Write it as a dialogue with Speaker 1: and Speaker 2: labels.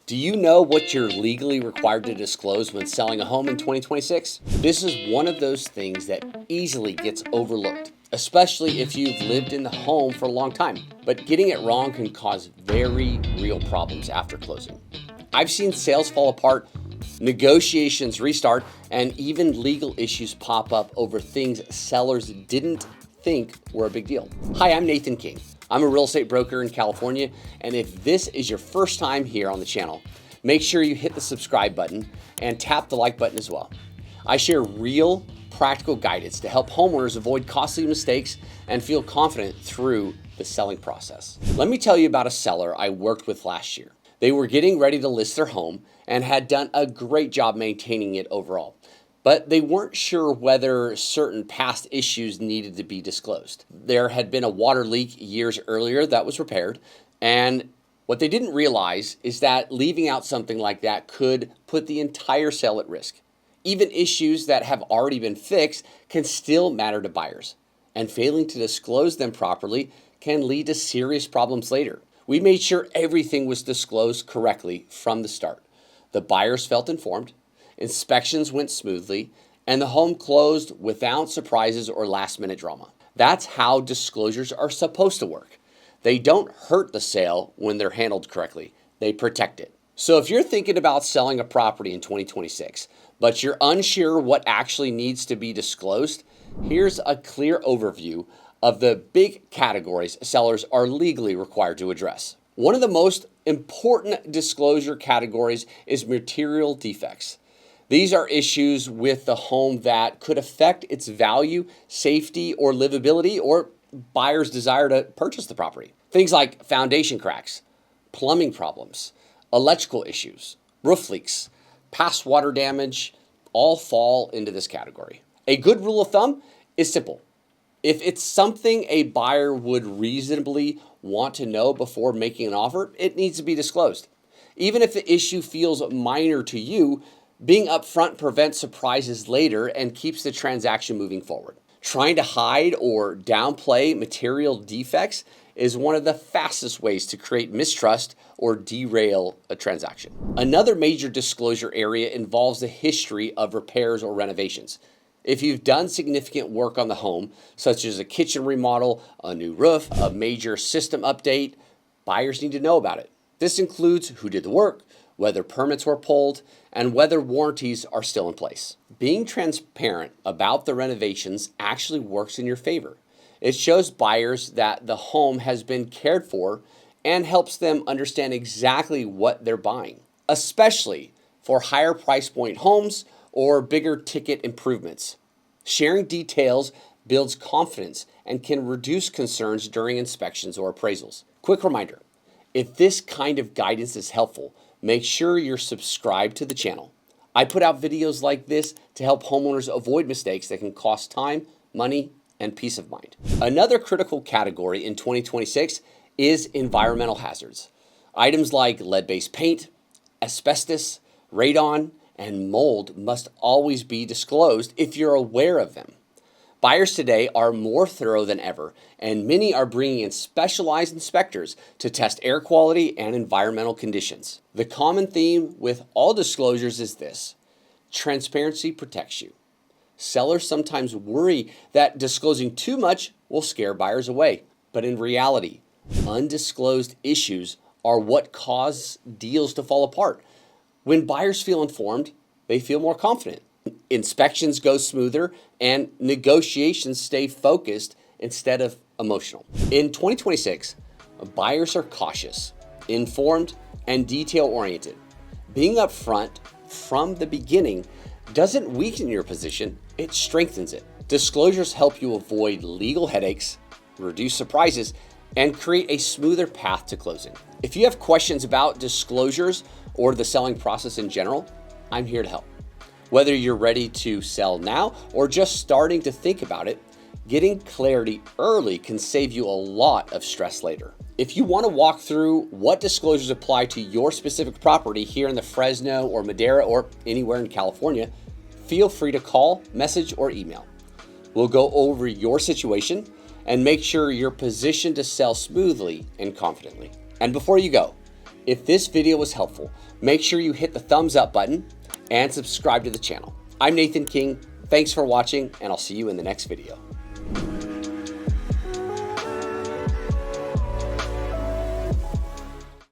Speaker 1: Do you know what you're legally required to disclose when selling a home in 2026? This is one of those things that easily gets overlooked, especially if you've lived in the home for a long time. But getting it wrong can cause very real problems after closing. I've seen sales fall apart, negotiations restart, and even legal issues pop up over things sellers didn't think were a big deal. Hi, I'm Nathan King. I'm a real estate broker in California, and if this is your first time here on the channel, make sure you hit the subscribe button and tap the like button as well. I share real, practical guidance to help homeowners avoid costly mistakes and feel confident through the selling process. Let me tell you about a seller I worked with last year. They were getting ready to list their home and had done a great job maintaining it overall, but they weren't sure whether certain past issues needed to be disclosed. There had been a water leak years earlier that was repaired, and what they didn't realize is that leaving out something like that could put the entire sale at risk. Even issues that have already been fixed can still matter to buyers, and failing to disclose them properly can lead to serious problems later. We made sure everything was disclosed correctly from the start. The buyers felt informed, inspections went smoothly, and the home closed without surprises or last-minute drama. That's how disclosures are supposed to work. They don't hurt the sale when they're handled correctly. They protect it. So if you're thinking about selling a property in 2026, but you're unsure what actually needs to be disclosed, here's a clear overview of the big categories sellers are legally required to address. One of the most important disclosure categories is material defects. These are issues with the home that could affect its value, safety, or livability, or buyer's desire to purchase the property. Things like foundation cracks, plumbing problems, electrical issues, roof leaks, past water damage, all fall into this category. A good rule of thumb is simple. If it's something a buyer would reasonably want to know before making an offer, it needs to be disclosed. Even if the issue feels minor to you, being upfront prevents surprises later and keeps the transaction moving forward. Trying to hide or downplay material defects is one of the fastest ways to create mistrust or derail a transaction. Another major disclosure area involves the history of repairs or renovations. If you've done significant work on the home, such as a kitchen remodel, a new roof, a major system update, buyers need to know about it. This includes who did the work, whether permits were pulled, and whether warranties are still in place. Being transparent about the renovations actually works in your favor. It shows buyers that the home has been cared for and helps them understand exactly what they're buying, especially for higher price point homes or bigger ticket improvements. Sharing details builds confidence and can reduce concerns during inspections or appraisals. Quick reminder, if this kind of guidance is helpful, make sure you're subscribed to the channel. I put out videos like this to help homeowners avoid mistakes that can cost time, money, and peace of mind. Another critical category in 2026 is environmental hazards. Items like lead-based paint, asbestos, radon, and mold must always be disclosed if you're aware of them. Buyers today are more thorough than ever, and many are bringing in specialized inspectors to test air quality and environmental conditions. The common theme with all disclosures is this: transparency protects you. Sellers sometimes worry that disclosing too much will scare buyers away, but in reality, undisclosed issues are what cause deals to fall apart. When buyers feel informed, they feel more confident. Inspections go smoother and negotiations stay focused instead of emotional. In 2026, buyers are cautious, informed, and detail-oriented. Being upfront from the beginning doesn't weaken your position, it strengthens it. Disclosures help you avoid legal headaches, reduce surprises, and create a smoother path to closing. If you have questions about disclosures or the selling process in general, I'm here to help. Whether you're ready to sell now or just starting to think about it, getting clarity early can save you a lot of stress later. If you want to walk through what disclosures apply to your specific property here in the Fresno or Madera or anywhere in California, feel free to call, message, or email. We'll go over your situation and make sure you're positioned to sell smoothly and confidently. And before you go, If this video was helpful, make sure you hit the thumbs up button and subscribe to the channel. I'm Nathan King. Thanks for watching, and I'll see you in the next video.